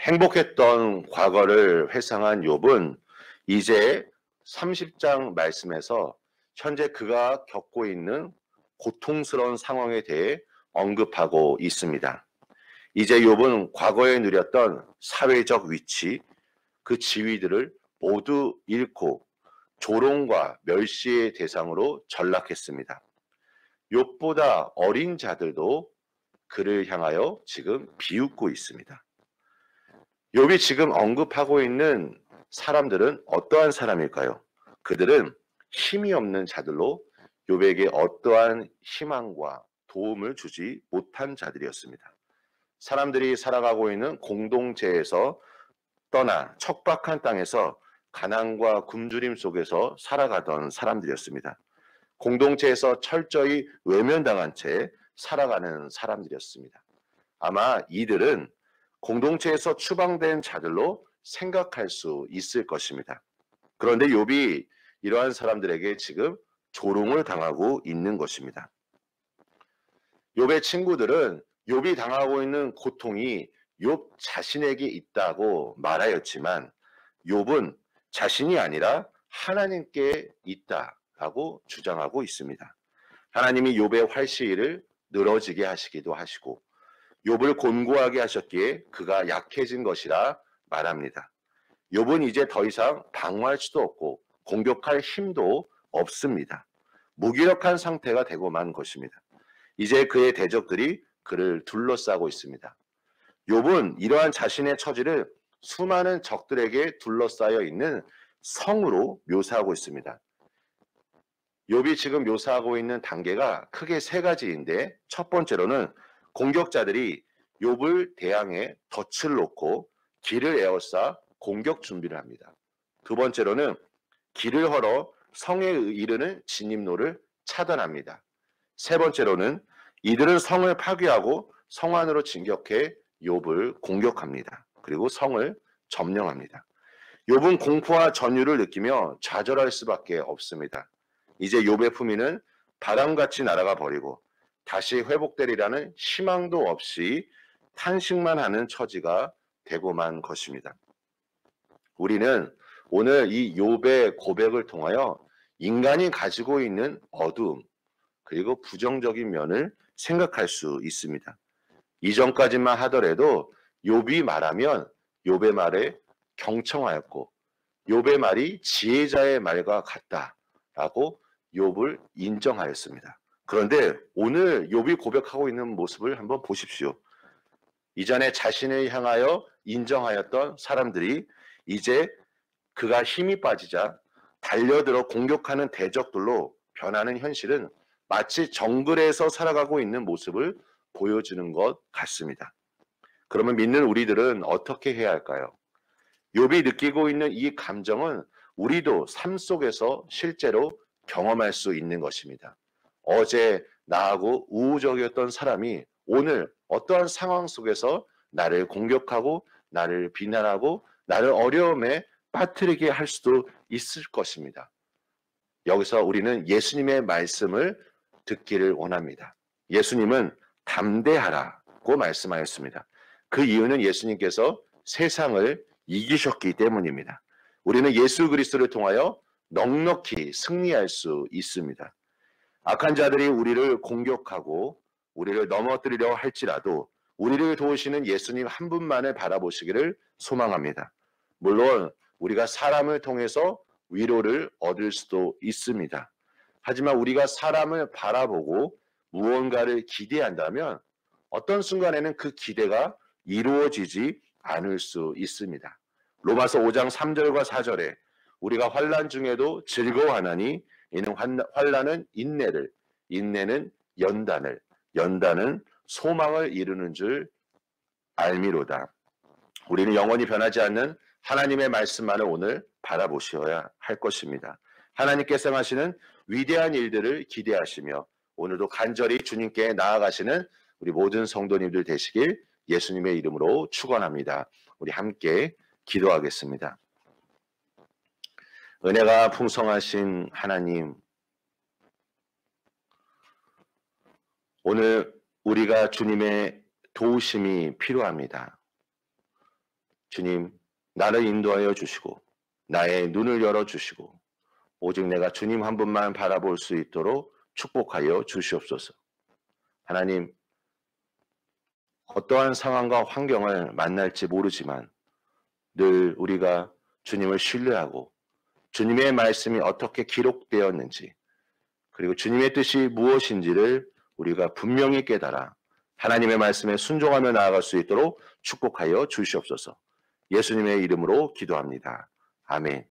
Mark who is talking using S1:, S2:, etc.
S1: 행복했던 과거를 회상한 욥은 이제 30장 말씀에서 현재 그가 겪고 있는 고통스러운 상황에 대해 언급하고 있습니다. 이제 욥은 과거에 누렸던 사회적 위치, 그 지위들을 모두 잃고 조롱과 멸시의 대상으로 전락했습니다. 욥보다 어린 자들도 그를 향하여 지금 비웃고 있습니다. 욥이 지금 언급하고 있는 사람들은 어떠한 사람일까요? 그들은 힘이 없는 자들로 욥에게 어떠한 희망과 도움을 주지 못한 자들이었습니다. 사람들이 살아가고 있는 공동체에서 떠나 척박한 땅에서 가난과 굶주림 속에서 살아가던 사람들이었습니다. 공동체에서 철저히 외면당한 채 살아가는 사람들이었습니다. 아마 이들은 공동체에서 추방된 자들로 생각할 수 있을 것입니다. 그런데 욥이 이러한 사람들에게 지금 조롱을 당하고 있는 것입니다. 욥의 친구들은 욥이 당하고 있는 고통이 욥 자신에게 있다고 말하였지만 욥은 자신이 아니라 하나님께 있다라고 주장하고 있습니다. 하나님이 욥의 활시위를 늘어지게 하시기도 하시고 욥을 곤고하게 하셨기에 그가 약해진 것이라 말합니다. 욥은 이제 더 이상 방어할 수도 없고 공격할 힘도 없습니다. 무기력한 상태가 되고 만 것입니다. 이제 그의 대적들이 그를 둘러싸고 있습니다. 욥은 이러한 자신의 처지를 수많은 적들에게 둘러싸여 있는 성으로 묘사하고 있습니다. 욥이 지금 묘사하고 있는 단계가 크게 세 가지인데 첫 번째로는 공격자들이 욥을 대항해 덫을 놓고 길을 에워싸 공격 준비를 합니다. 두 번째로는 길을 헐어 성에 이르는 진입로를 차단합니다. 세 번째로는 이들은 성을 파괴하고 성 안으로 진격해 욥을 공격합니다. 그리고 성을 점령합니다. 욥은 공포와 전율을 느끼며 좌절할 수밖에 없습니다. 이제 욥의 품위는 바람같이 날아가 버리고 다시 회복되리라는 희망도 없이 탄식만 하는 처지가 되고만 것입니다. 우리는 오늘 이 욥의 고백을 통하여 인간이 가지고 있는 어두움 그리고 부정적인 면을 생각할 수 있습니다. 이전까지만 하더라도 욥이 말하면 욥의 말에 경청하였고 욥의 말이 지혜자의 말과 같다라고 욥을 인정하였습니다. 그런데 오늘 욥이 고백하고 있는 모습을 한번 보십시오. 이전에 자신을 향하여 인정하였던 사람들이 이제 그가 힘이 빠지자 달려들어 공격하는 대적들로 변하는 현실은 마치 정글에서 살아가고 있는 모습을 보여주는 것 같습니다. 그러면 믿는 우리들은 어떻게 해야 할까요? 욥이 느끼고 있는 이 감정은 우리도 삶 속에서 실제로 경험할 수 있는 것입니다. 어제 나하고 우호적이었던 사람이 오늘 어떠한 상황 속에서 나를 공격하고 나를 비난하고 나를 어려움에 빠뜨리게 할 수도 있을 것입니다. 여기서 우리는 예수님의 말씀을 듣기를 원합니다. 예수님은 담대하라고 말씀하였습니다. 그 이유는 예수님께서 세상을 이기셨기 때문입니다. 우리는 예수 그리스도를 통하여 넉넉히 승리할 수 있습니다. 악한 자들이 우리를 공격하고 우리를 넘어뜨리려 할지라도 우리를 도우시는 예수님 한 분만을 바라보시기를 소망합니다. 물론 우리가 사람을 통해서 위로를 얻을 수도 있습니다. 하지만 우리가 사람을 바라보고 무언가를 기대한다면 어떤 순간에는 그 기대가 이루어지지 않을 수 있습니다. 로마서 5장 3절과 4절에 우리가 환난 중에도 즐거워하나니 이는 환난은 인내를, 인내는 연단을, 연단은 소망을 이루는 줄 알미로다. 우리는 영원히 변하지 않는 하나님의 말씀만을 오늘 바라보셔야 할 것입니다. 하나님께서 하시는 위대한 일들을 기대하시며 오늘도 간절히 주님께 나아가시는 우리 모든 성도님들 되시길 예수님의 이름으로 축원합니다. 우리 함께 기도하겠습니다. 은혜가 풍성하신 하나님, 오늘 우리가 주님의 도우심이 필요합니다. 주님, 나를 인도하여 주시고 나의 눈을 열어주시고 오직 내가 주님 한 분만 바라볼 수 있도록 축복하여 주시옵소서. 하나님, 어떠한 상황과 환경을 만날지 모르지만 늘 우리가 주님을 신뢰하고 주님의 말씀이 어떻게 기록되었는지 그리고 주님의 뜻이 무엇인지를 우리가 분명히 깨달아 하나님의 말씀에 순종하며 나아갈 수 있도록 축복하여 주시옵소서. 예수님의 이름으로 기도합니다. 아멘.